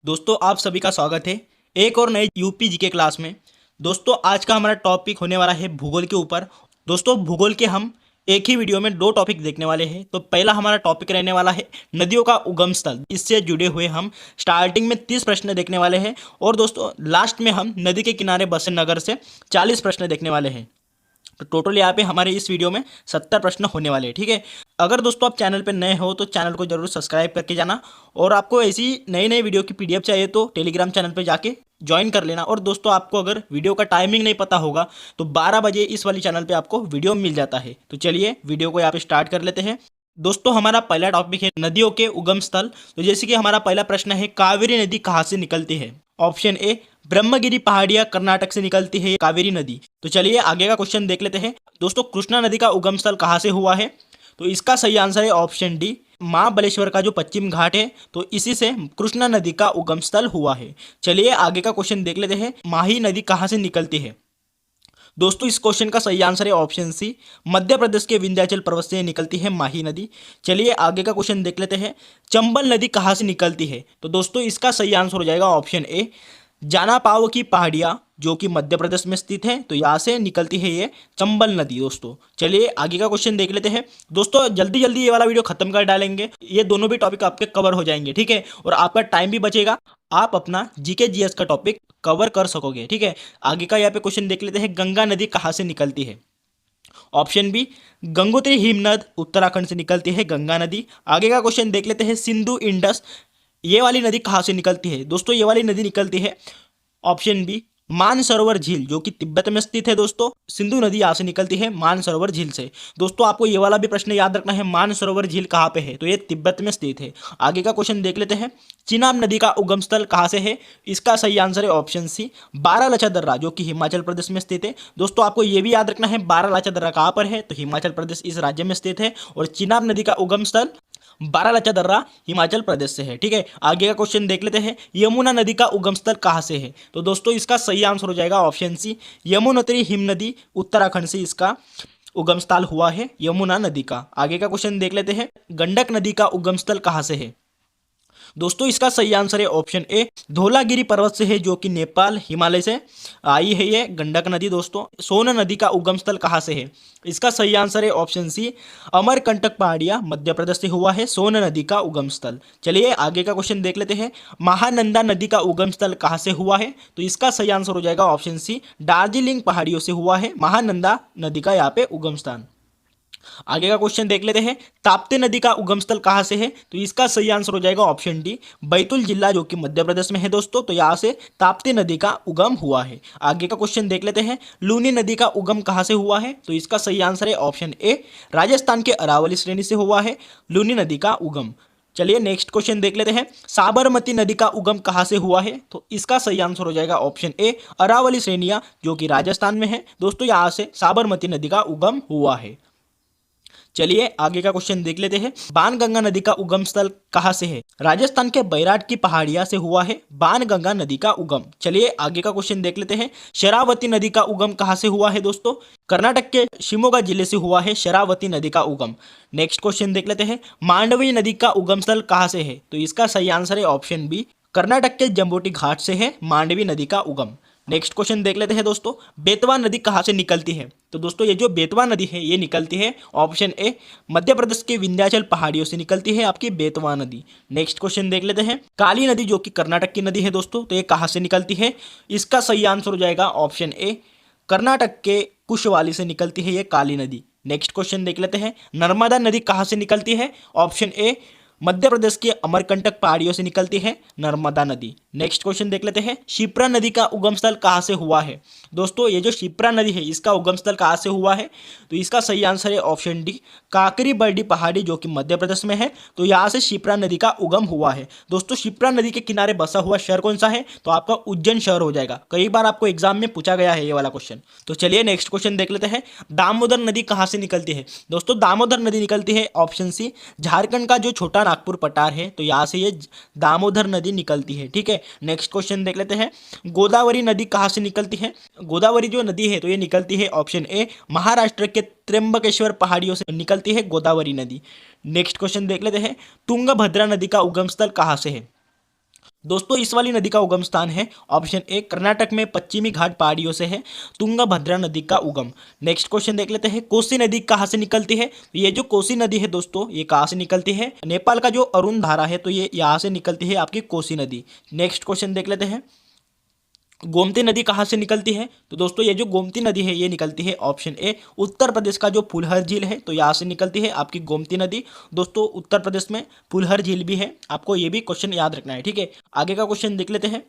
दोस्तों आप सभी का स्वागत है एक और नए यूपी जीके क्लास में। दोस्तों आज का हमारा टॉपिक होने वाला है भूगोल के ऊपर। दोस्तों भूगोल के हम एक ही वीडियो में दो टॉपिक देखने वाले हैं। तो पहला हमारा टॉपिक रहने वाला है नदियों का उगम स्थल। इससे जुड़े हुए हम स्टार्टिंग में 30 प्रश्न देखने वाले हैं और दोस्तों लास्ट में हम नदी के किनारे बसे नगर से 40 प्रश्न देखने वाले हैं। तो टोटल यहाँ पे हमारे इस वीडियो में 70 प्रश्न होने वाले हैं। ठीक है, अगर दोस्तों आप चैनल पे नए हो तो चैनल को जरूर सब्सक्राइब करके जाना और आपको ऐसी नई नई वीडियो की पीडीएफ चाहिए तो टेलीग्राम चैनल पे जाके ज्वाइन कर लेना। और दोस्तों आपको अगर वीडियो का टाइमिंग नहीं पता होगा तो 12 बजे इस वाली चैनल पर आपको वीडियो मिल जाता है। तो चलिए वीडियो को यहाँ पे स्टार्ट कर लेते हैं। दोस्तों हमारा पहला टॉपिक है नदियों के उगम स्थल। तो जैसे कि हमारा पहला प्रश्न है, कावेरी नदी कहाँ से निकलती है? ऑप्शन ए ब्रह्मगिरी पहाड़ियां कर्नाटक से निकलती है कावेरी नदी। तो चलिए आगे का क्वेश्चन देख लेते हैं। दोस्तों कृष्णा नदी का उगम स्थल कहाँ से हुआ है? तो इसका सही आंसर है ऑप्शन डी, महाबलेश्वर का जो पश्चिम घाट है तो इसी से कृष्णा नदी का उगम स्थल हुआ है। चलिए आगे का क्वेश्चन देख लेते हैं। माही नदी कहाँ से निकलती है? दोस्तों इस क्वेश्चन का सही आंसर है ऑप्शन सी, मध्य प्रदेश के विंध्याचल पर्वत से निकलती है माही नदी। चलिए आगे का क्वेश्चन देख लेते हैं। चंबल नदी कहाँ से निकलती है? तो दोस्तों इसका सही आंसर हो जाएगा ऑप्शन ए, जानापाव की पहाड़ियाँ जो कि मध्य प्रदेश में स्थित है तो यहाँ से निकलती है ये चंबल नदी। दोस्तों चलिए आगे का क्वेश्चन देख लेते हैं। दोस्तों जल्दी जल्दी ये वाला वीडियो खत्म कर डालेंगे, ये दोनों भी टॉपिक आपके कवर हो जाएंगे। ठीक है, और आपका टाइम भी बचेगा, आप अपना जीके जीएस का टॉपिक कवर कर सकोगे। ठीक है, आगे का यहाँ पे क्वेश्चन देख लेते हैं। गंगा नदी कहाँ से निकलती है? ऑप्शन बी, गंगोत्री हिमनद उत्तराखंड से निकलती है गंगा नदी। आगे का क्वेश्चन देख लेते हैं। सिंधु इंडस ये वाली नदी कहाँ से निकलती है? दोस्तों ये वाली नदी निकलती है ऑप्शन बी, मानसरोवर झील जो कि तिब्बत में स्थित है। दोस्तों सिंधु नदी यहाँ से निकलती है मानसरोवर झील से। दोस्तों आपको ये वाला भी प्रश्न याद रखना है, मानसरोवर झील कहाँ पे है? तो ये तिब्बत में स्थित है। आगे का क्वेश्चन देख लेते हैं। चिनाब नदी का उगम स्थल कहाँ से है? इसका सही आंसर है ऑप्शन सी, बारालाचा दर्रा जो कि हिमाचल प्रदेश में स्थित है। दोस्तों आपको ये भी याद रखना है बारालाचा दर्रा कहाँ पर है? तो हिमाचल प्रदेश इस राज्य में स्थित है और चिनाब नदी का उगम स्थल बारालाचा दर्रा हिमाचल प्रदेश से है। ठीक है, आगे का क्वेश्चन देख लेते हैं। यमुना नदी का उगम स्थल कहाँ से है? तो दोस्तों इसका सही आंसर हो जाएगा ऑप्शन सी, यमुनोत्री हिम नदी उत्तराखंड से इसका उगम स्थल हुआ है यमुना नदी का। आगे का क्वेश्चन देख लेते हैं। गंडक नदी का उगम स्थल कहाँ से है? दोस्तों इसका सही आंसर है ऑप्शन ए, धौलागिरी पर्वत से है जो कि नेपाल हिमालय से आई है ये गंडक नदी। दोस्तों सोन नदी का उगम स्थल कहाँ से है? इसका सही आंसर है ऑप्शन सी, अमरकंटक पहाड़ियाँ मध्य प्रदेश से हुआ है सोन नदी का उगम स्थल। चलिए आगे का क्वेश्चन देख लेते हैं। महानंदा नदी का उगम स्थल कहाँ से हुआ है? तो इसका सही आंसर हो जाएगा ऑप्शन सी, दार्जिलिंग पहाड़ियों से हुआ है महानंदा नदी का यहाँ पे उगम स्थान। आगे का क्वेश्चन देख लेते हैं। ताप्ती नदी का उगम स्थल कहाँ से है? तो इसका सही आंसर हो जाएगा ऑप्शन डी, बैतूल जिला जो कि मध्य प्रदेश में है। दोस्तों तो यहाँ से ताप्ती नदी का उगम हुआ है। आगे का क्वेश्चन देख लेते हैं। लूनी नदी का उगम कहाँ से हुआ है? तो इसका सही आंसर है ऑप्शन ए, राजस्थान के अरावली श्रेणी से हुआ है लूनी नदी का उगम। चलिए नेक्स्ट क्वेश्चन देख लेते हैं। साबरमती नदी का उगम कहाँ से हुआ है? तो इसका सही आंसर हो जाएगा ऑप्शन ए, अरावली श्रेणियां जो कि राजस्थान में है। दोस्तों यहाँ से साबरमती नदी का उगम हुआ है। चलिए आगे का क्वेश्चन देख लेते हैं। बाणगंगा नदी का उगम स्थल कहाँ से है? राजस्थान के बैराट की पहाड़ियां से हुआ है बाणगंगा नदी का उगम। चलिए आगे का क्वेश्चन देख लेते हैं। शरावती नदी का उगम कहाँ से हुआ है? दोस्तों कर्नाटक के शिमोगा जिले से हुआ है शरावती नदी का उगम। नेक्स्ट क्वेश्चन देख लेते हैं। मांडवी नदी का उगम स्थल कहाँ से है? तो इसका सही आंसर है ऑप्शन बी, कर्नाटक के जम्बोटी घाट से है मांडवी नदी का उगम। नेक्स्ट क्वेश्चन देख लेते हैं। दोस्तों बेतवा नदी कहाँ से निकलती है? तो दोस्तों ये जो बेतवा नदी है ये निकलती है ऑप्शन ए, मध्य प्रदेश के विंध्याचल पहाड़ियों से निकलती है आपकी बेतवा नदी। नेक्स्ट क्वेश्चन देख लेते हैं। काली नदी जो कि कर्नाटक की नदी है दोस्तों, तो ये कहाँ से निकलती है? इसका सही आंसर हो जाएगा ऑप्शन ए, कर्नाटक के कुशवाली से निकलती है ये काली नदी। नेक्स्ट क्वेश्चन देख लेते हैं। नर्मदा नदी कहाँ से निकलती है? ऑप्शन ए, मध्य प्रदेश के अमरकंटक पहाड़ियों से निकलती है नर्मदा नदी। नेक्स्ट क्वेश्चन देख लेते हैं। शिप्रा नदी का उगम स्थल कहाँ से हुआ है? दोस्तों ये जो शिप्रा नदी है इसका उगम स्थल कहाँ से हुआ है? तो इसका सही आंसर है ऑप्शन डी, काकरी बर्डी पहाड़ी जो कि मध्य प्रदेश में है। तो यहाँ से शिप्रा नदी का उगम हुआ है। दोस्तों शिप्रा नदी के किनारे बसा हुआ शहर कौन सा है? तो आपका उज्जैन शहर हो जाएगा। कई बार आपको एग्जाम में पूछा गया है ये वाला क्वेश्चन। तो चलिए नेक्स्ट क्वेश्चन देख लेते हैं। दामोदर नदी कहाँ से निकलती है? दोस्तों दामोदर नदी निकलती है ऑप्शन सी, झारखंड का जो छोटा नागपुर पठार है तो यहाँ से ये दामोदर नदी निकलती है। ठीक है, नेक्स्ट क्वेश्चन देख लेते हैं। गोदावरी नदी कहाँ से निकलती है? गोदावरी जो नदी है तो ये निकलती है ऑप्शन ए, महाराष्ट्र के त्र्यंबकेश्वर पहाड़ियों से निकलती है गोदावरी नदी। नेक्स्ट क्वेश्चन देख लेते हैं। तुंगभद्रा नदी का उगम स्थल कहाँ से है? दोस्तों इस वाली नदी का उगम स्थान है ऑप्शन ए कर्नाटक में पश्चिमी घाट पहाड़ियों से है तुंगभद्रा नदी का उगम। नेक्स्ट क्वेश्चन देख लेते हैं, कोसी नदी कहाँ से निकलती है? तो ये जो कोसी नदी है दोस्तों, ये कहाँ से निकलती है? नेपाल का जो अरुण धारा है तो ये यहाँ से निकलती है आपकी कोसी नदी। नेक्स्ट क्वेश्चन देख लेते हैं, गोमती नदी कहाँ से निकलती है? तो दोस्तों ये जो गोमती नदी है ये निकलती है ऑप्शन ए उत्तर प्रदेश का जो फुलहर झील है तो यहाँ से निकलती है आपकी गोमती नदी। दोस्तों उत्तर प्रदेश में फुलहर झील भी है, आपको ये भी क्वेश्चन याद रखना है, ठीक है। आगे का क्वेश्चन देख लेते हैं,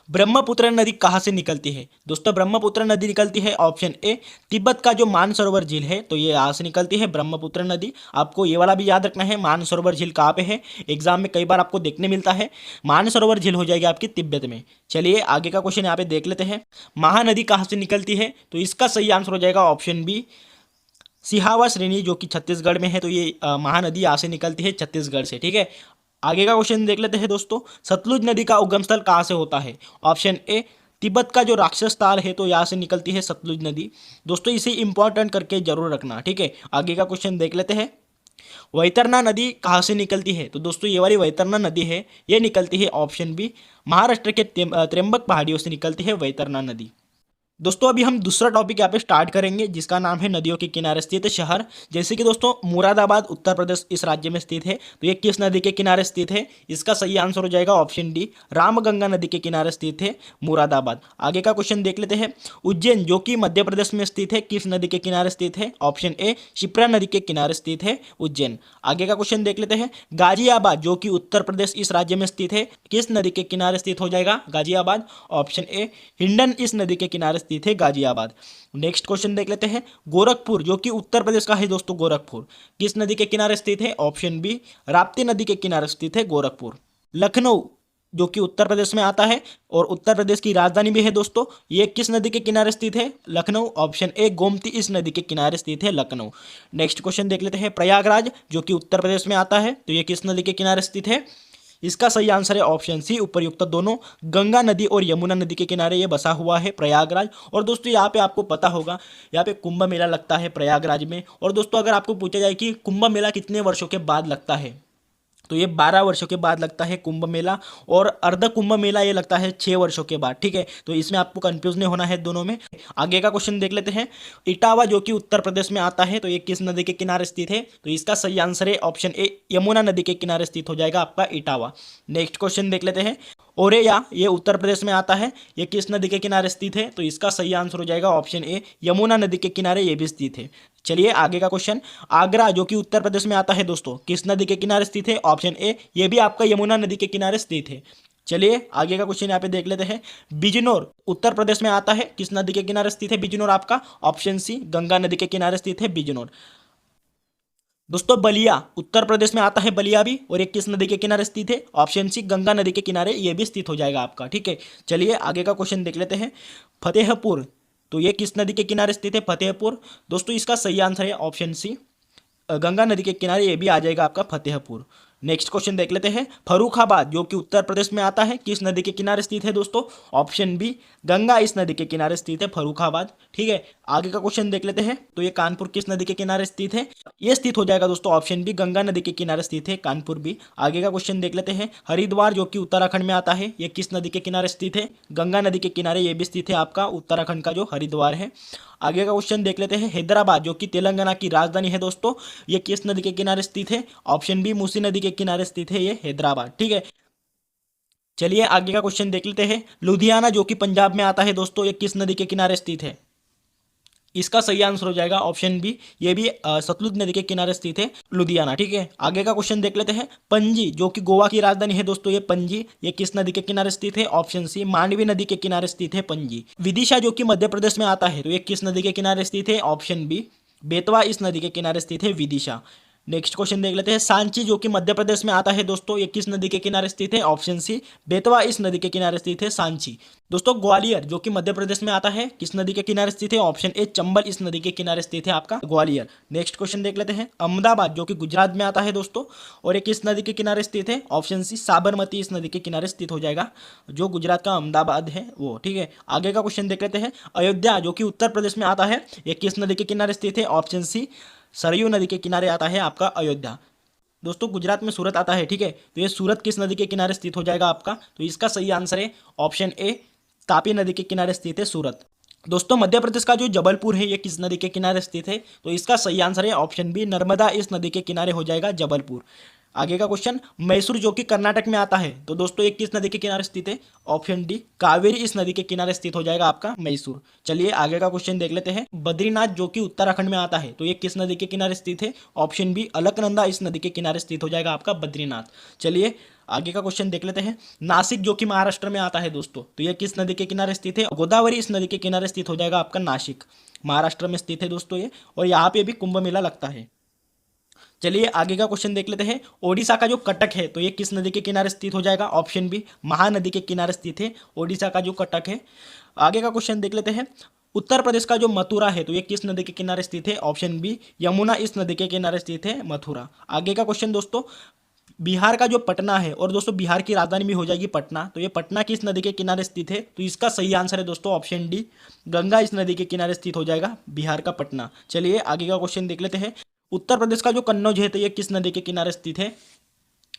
ब्रह्मपुत्र नदी कहाँ से निकलती है? दोस्तों ब्रह्मपुत्र नदी निकलती है ऑप्शन ए तिब्बत का जो मानसरोवर झील है तो ये यहाँ से निकलती है ब्रह्मपुत्र नदी। आपको ये वाला भी याद रखना है, मानसरोवर झील कहाँ पे है, एग्जाम में कई बार आपको देखने मिलता है। मानसरोवर झील हो जाएगी आपकी तिब्बत में। चलिए आगे का क्वेश्चन यहाँ पे देख लेते हैं, महानदी कहाँ से निकलती है? तो इसका सही आंसर हो जाएगा ऑप्शन बी सिहावा श्रेणी जो कि छत्तीसगढ़ में है। तो ये महानदी यहाँ से निकलती है छत्तीसगढ़ से, ठीक है। आगे का क्वेश्चन देख लेते हैं दोस्तों, सतलुज नदी का उगम स्थल कहाँ से होता है? ऑप्शन ए तिब्बत का जो राक्षस ताल है तो यहाँ से निकलती है सतलुज नदी। दोस्तों इसे इंपॉर्टेंट करके जरूर रखना, ठीक है। आगे का क्वेश्चन देख लेते हैं, वैतरना नदी कहाँ से निकलती है? तो दोस्तों ये वाली वैतरना नदी है ये निकलती है ऑप्शन बी महाराष्ट्र के त्र्यंबक पहाड़ियों से निकलती है वैतरना नदी। दोस्तों अभी हम दूसरा टॉपिक यहाँ पे स्टार्ट करेंगे जिसका नाम है नदियों के किनारे स्थित शहर। जैसे कि दोस्तों मुरादाबाद उत्तर प्रदेश इस राज्य में स्थित है, तो ये किस नदी के किनारे स्थित है? इसका सही आंसर हो जाएगा ऑप्शन डी रामगंगा नदी के किनारे स्थित है मुरादाबाद। आगे का क्वेश्चन देख लेते हैं, उज्जैन जो कि मध्य प्रदेश में स्थित है किस नदी के किनारे स्थित है? ऑप्शन ए शिप्रा नदी के किनारे स्थित है उज्जैन। आगे का क्वेश्चन देख लेते हैं, गाजियाबाद जो कि उत्तर प्रदेश इस राज्य में स्थित है किस नदी के किनारे स्थित हो जाएगा गाजियाबाद? ऑप्शन ए हिंडन इस नदी के किनारे स्थित है गाजियाबाद। नेक्स्ट क्वेश्चन देख लेते हैं, गोरखपुर जो कि उत्तर प्रदेश का है दोस्तों गोरखपुर किस नदी के किनारे स्थित है? ऑप्शन बी राप्ती नदी के किनारे स्थित है गोरखपुर। लखनऊ जो कि उत्तर प्रदेश में आता है और उत्तर प्रदेश की राजधानी भी है दोस्तों, ये किस नदी के किनारे स्थित है? लखनऊ। ऑप्शन ए गोमती इस नदी के किनारे स्थित है लखनऊ। नेक्स्ट क्वेश्चन देख लेते हैं, प्रयागराज जो कि उत्तर प्रदेश में आता है तो ये किस नदी के किनारे स्थित है? इसका सही आंसर है ऑप्शन सी उपरयुक्त दोनों गंगा नदी और यमुना नदी के किनारे ये बसा हुआ है प्रयागराज। और दोस्तों यहाँ पे आपको पता होगा यहाँ पे कुंभ मेला लगता है प्रयागराज में। और दोस्तों अगर आपको पूछा जाए कि कुंभ मेला कितने वर्षों के बाद लगता है तो ये 12 वर्षों के बाद लगता है कुंभ मेला, और अर्ध कुंभ मेला ये लगता है 6 वर्षों के बाद, ठीक है। तो इसमें आपको कंफ्यूज नहीं होना है दोनों में। आगे का क्वेश्चन देख लेते हैं, इटावा जो कि उत्तर प्रदेश में आता है तो ये किस नदी के किनारे स्थित है? तो इसका सही आंसर है ऑप्शन ए यमुना नदी के किनारे स्थित हो जाएगा आपका इटावा। नेक्स्ट क्वेश्चन देख लेते हैं, ओरेया ये उत्तर प्रदेश में आता है, ये किस नदी के किनारे स्थित है? तो इसका सही आंसर हो जाएगा ऑप्शन ए यमुना नदी के किनारे ये भी स्थित है। चलिए आगे का क्वेश्चन, आगरा जो कि उत्तर प्रदेश में आता है दोस्तों किस नदी के किनारे स्थित है? ऑप्शन ए ये भी आपका यमुना नदी के किनारे स्थित है। चलिए आगे का क्वेश्चन यहाँ पे देख लेते हैं, बिजनौर उत्तर प्रदेश में आता है किस नदी के किनारे स्थित है बिजनौर आपका? ऑप्शन सी गंगा नदी के किनारे स्थित है बिजनौर। दोस्तों बलिया उत्तर प्रदेश में आता है बलिया भी, और ये किस नदी के किनारे स्थित है? ऑप्शन सी गंगा नदी के किनारे ये भी स्थित हो जाएगा आपका, ठीक है। चलिए आगे का क्वेश्चन देख लेते हैं, फतेहपुर तो ये किस नदी के किनारे स्थित है फतेहपुर? दोस्तों इसका सही आंसर है ऑप्शन सी गंगा नदी के किनारे ये भी आ जाएगा आपका फतेहपुर। नेक्स्ट क्वेश्चन देख लेते हैं, फर्रुखाबाद जो कि उत्तर प्रदेश में आता है किस नदी के किनारे स्थित है दोस्तों? ऑप्शन बी गंगा इस नदी के किनारे स्थित है फर्रुखाबाद, ठीक है। आगे का क्वेश्चन देख लेते हैं, तो ये कानपुर किस नदी के किनारे स्थित है? ये स्थित हो जाएगा दोस्तों ऑप्शन बी गंगा नदी के किनारे स्थित है कानपुर भी। आगे का क्वेश्चन देख लेते हैं, हरिद्वार जो कि उत्तराखंड में आता है ये किस नदी के किनारे स्थित है? गंगा नदी के किनारे ये भी स्थित है आपका उत्तराखंड का जो हरिद्वार है। आगे का क्वेश्चन देख लेते हैं, हैदराबाद जो कि तेलंगाना की राजधानी है दोस्तों, ये किस नदी के किनारे स्थित है? ऑप्शन बी मूसी नदी के किनारे स्थित है ये हैदराबाद, ठीक है। चलिए आगे का क्वेश्चन देख लेते हैं, लुधियाना जो कि पंजाब में आता है दोस्तों, ये किस नदी के किनारे स्थित है? इसका सही आंसर हो जाएगा ऑप्शन बी ये भी सतलुज नदी के किनारे स्थित है लुधियाना, ठीक है। आगे का क्वेश्चन देख लेते हैं, पणजी जो कि गोवा की राजधानी है दोस्तों, ये पणजी ये किस नदी के किनारे स्थित है? ऑप्शन सी मांडवी नदी के किनारे स्थित है पणजी। विदिशा जो कि मध्य प्रदेश में आता है तो ये किस नदी के किनारे स्थित है? ऑप्शन बी बेतवा इस नदी के किनारे स्थित है विदिशा। नेक्स्ट क्वेश्चन देख लेते हैं, सांची जो कि मध्य प्रदेश में आता है दोस्तों, ये किस नदी के किनारे स्थित है? ऑप्शन सी बेतवा इस नदी के किनारे स्थित है सांची। दोस्तों ग्वालियर जो कि मध्य प्रदेश में आता है किस नदी के किनारे स्थित है? ऑप्शन ए चंबल इस नदी के किनारे स्थित है आपका ग्वालियर। नेक्स्ट क्वेश्चन देख लेते हैं, अहमदाबाद जो कि गुजरात में आता है दोस्तों, और ये किस नदी के किनारे स्थित है? ऑप्शन सी साबरमती इस नदी के किनारे स्थित हो जाएगा, जो गुजरात का अहमदाबाद है वो, ठीक है। आगे का क्वेश्चन देख लेते हैं, अयोध्या जो कि उत्तर प्रदेश में आता है, ये किस नदी के किनारे स्थित है? ऑप्शन सी सरयू नदी के किनारे आता है आपका अयोध्या। दोस्तों गुजरात में सूरत आता है, ठीक है, तो ये सूरत किस नदी के किनारे स्थित हो जाएगा आपका? तो इसका सही आंसर है ऑप्शन ए, तापी नदी के किनारे स्थित है सूरत। दोस्तों मध्य प्रदेश का जो जबलपुर है ये किस नदी के किनारे स्थित है? तो इसका सही आंसर है ऑप्शन बी, नर्मदा इस नदी के किनारे हो जाएगा जबलपुर। आगे का क्वेश्चन, मैसूर जो कि कर्नाटक में आता है, तो दोस्तों ये किस नदी के किनारे स्थित है? ऑप्शन डी, कावेरी इस नदी के किनारे स्थित हो जाएगा आपका मैसूर। चलिए आगे का क्वेश्चन देख लेते हैं। बद्रीनाथ जो कि उत्तराखंड में आता है, तो ये किस नदी के किनारे स्थित है? ऑप्शन बी, अलकनंदा इस नदी के किनारे स्थित हो जाएगा आपका बद्रीनाथ। चलिए आगे का क्वेश्चन देख लेते हैं। नासिक जो कि महाराष्ट्र में आता है दोस्तों, तो ये किस नदी के किनारे स्थित है? गोदावरी इस नदी के किनारे स्थित हो जाएगा आपका नासिक, महाराष्ट्र में स्थित है दोस्तों ये, और यहाँ पे भी कुंभ मेला लगता है। चलिए आगे का क्वेश्चन देख लेते हैं। ओडिशा का जो कटक है, तो ये किस नदी के किनारे स्थित हो जाएगा? ऑप्शन बी, महानदी के किनारे स्थित है ओडिशा का जो कटक है। आगे का क्वेश्चन देख लेते हैं। उत्तर प्रदेश का जो मथुरा है, तो ये किस नदी के किनारे स्थित है? ऑप्शन बी, यमुना इस नदी के किनारे स्थित है मथुरा। आगे का क्वेश्चन दोस्तों, बिहार का जो पटना है, और दोस्तों बिहार की राजधानी भी हो जाएगी पटना, तो ये पटना किस नदी के किनारे स्थित है? तो इसका सही आंसर है दोस्तों ऑप्शन डी, गंगा इस नदी के किनारे स्थित हो जाएगा बिहार का पटना। चलिए आगे का क्वेश्चन देख लेते हैं। उत्तर प्रदेश का जो कन्नौज है, तो ये किस नदी के किनारे स्थित है?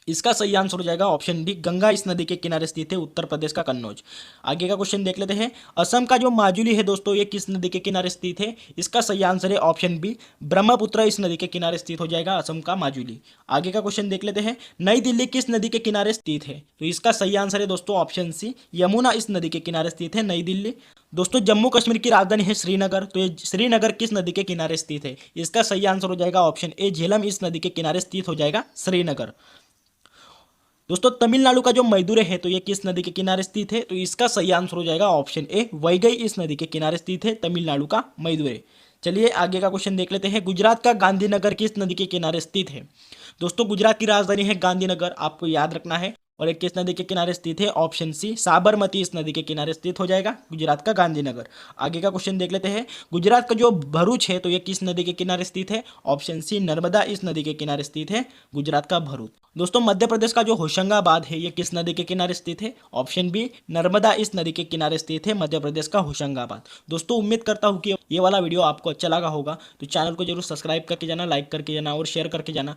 इसका सही आंसर हो जाएगा ऑप्शन डी, गंगा इस नदी के किनारे स्थित है उत्तर प्रदेश का कन्नौज। आगे का क्वेश्चन देख लेते हैं। असम का जो माजुली है दोस्तों, ये किस नदी के किनारे स्थित है? इसका सही आंसर है ऑप्शन बी, ब्रह्मपुत्र इस नदी के किनारे स्थित हो जाएगा असम का माजुली। आगे का क्वेश्चन देख लेते हैं। नई दिल्ली किस नदी के किनारे स्थित है? तो इसका सही आंसर है दोस्तों ऑप्शन सी, यमुना इस नदी के किनारे स्थित है नई दिल्ली। दोस्तों जम्मू कश्मीर की राजधानी है श्रीनगर, तो ये श्रीनगर किस नदी के किनारे स्थित है? इसका सही आंसर हो जाएगा ऑप्शन ए, झेलम इस नदी के किनारे स्थित हो जाएगा श्रीनगर। दोस्तों तमिलनाडु का जो मैदुरे है, तो ये किस नदी के किनारे स्थित है? तो इसका सही आंसर हो जाएगा ऑप्शन ए, वैगई इस नदी के किनारे स्थित है तमिलनाडु का मैदुरे। चलिए आगे का क्वेश्चन देख लेते हैं। गुजरात का गांधीनगर किस नदी के किनारे स्थित है? दोस्तों गुजरात की राजधानी है गांधीनगर, आपको याद रखना है। और एक किस नदी के किनारे स्थित है? ऑप्शन सी, साबरमती इस नदी के किनारे स्थित हो जाएगा गुजरात का गांधीनगर। आगे का क्वेश्चन देख लेते हैं। गुजरात का जो भरूच है, तो ये किस नदी के किनारे स्थित है? ऑप्शन सी, नर्मदा इस नदी के किनारे स्थित है गुजरात का भरूच। दोस्तों मध्य प्रदेश का जो होशंगाबाद है, ये किस नदी के किनारे स्थित है? ऑप्शन बी, नर्मदा इस नदी के किनारे स्थित है मध्य प्रदेश का होशंगाबाद। दोस्तों उम्मीद करता हूँ कि ये वाला वीडियो आपको अच्छा लगा होगा, तो चैनल को जरूर सब्सक्राइब करके जाना, लाइक करके जाना और शेयर करके जाना।